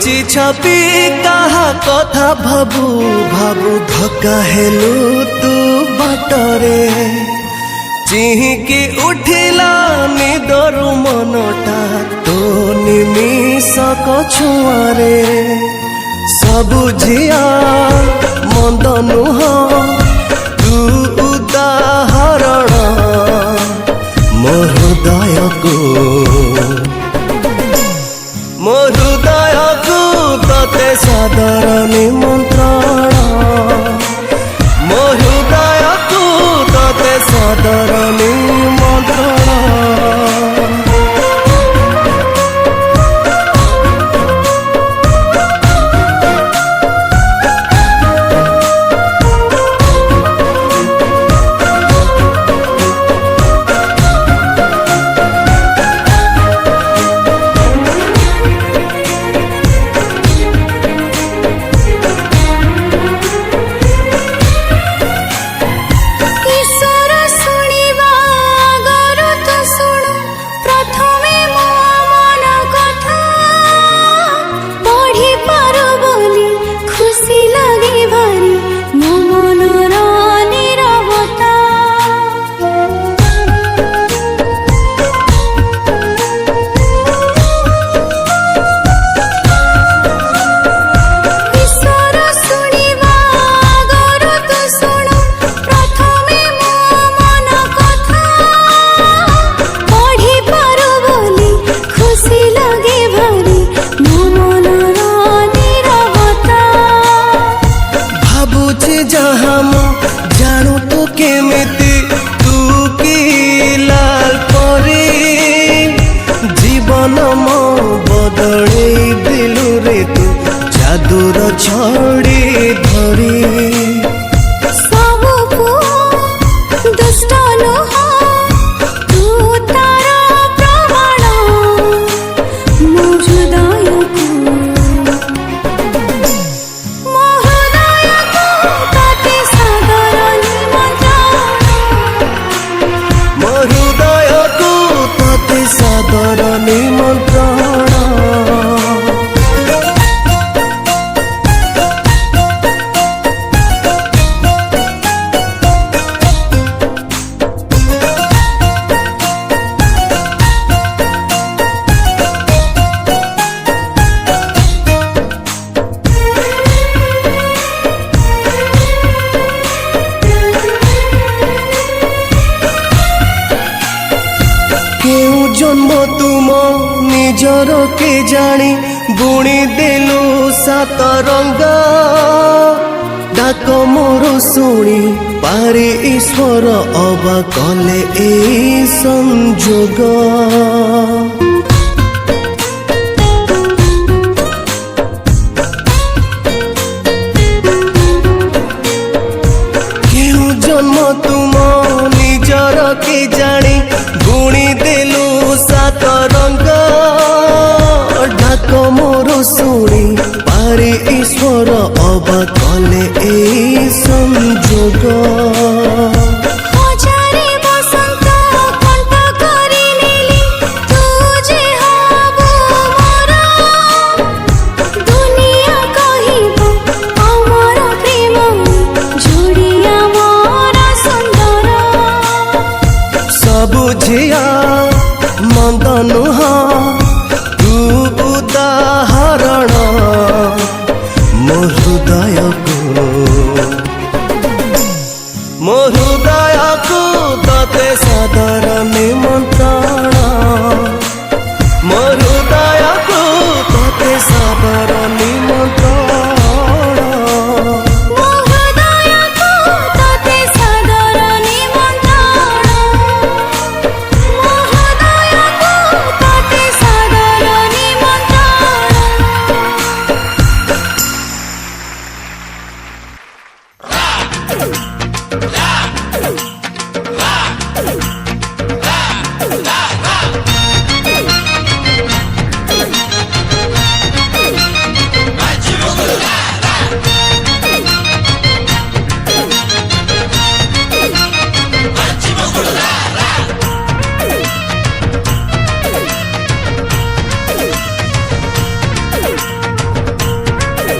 लुचि छपी कहा कथा भाबू भाबू धक्का हेलु तू बाटरे चिहिकी उठिला निदरु मनटा तो निमिषक छुआरे सबु झिया मंद नुह तू उदाहरण मो हृदय को तते सादर निमंत्रण मो हृदय को तते सादर निमंत्रण। जहाँ जानू तो केमिति तू की लाल परी जीवन मो बदले दिलु रे तू जादूर छड़ी धरी सादर निमंत्रण। जन्म तुम निजर के जानी बुणी देलु सात रंग डाक मोर शुणी पारी ईश्वर अबा कले ए संजोग केहू जन्म तुम निजर के जानी बुणी देलु सात रंग ढाक मोर शुणी पारी ईश्वर अबा कले ए संजोग बुझिया मंद नुह तू उदाहरण मो हृदय को तते सादर निमंत्रण मो हृदय को तते सादर निमंत्रण। Thank you.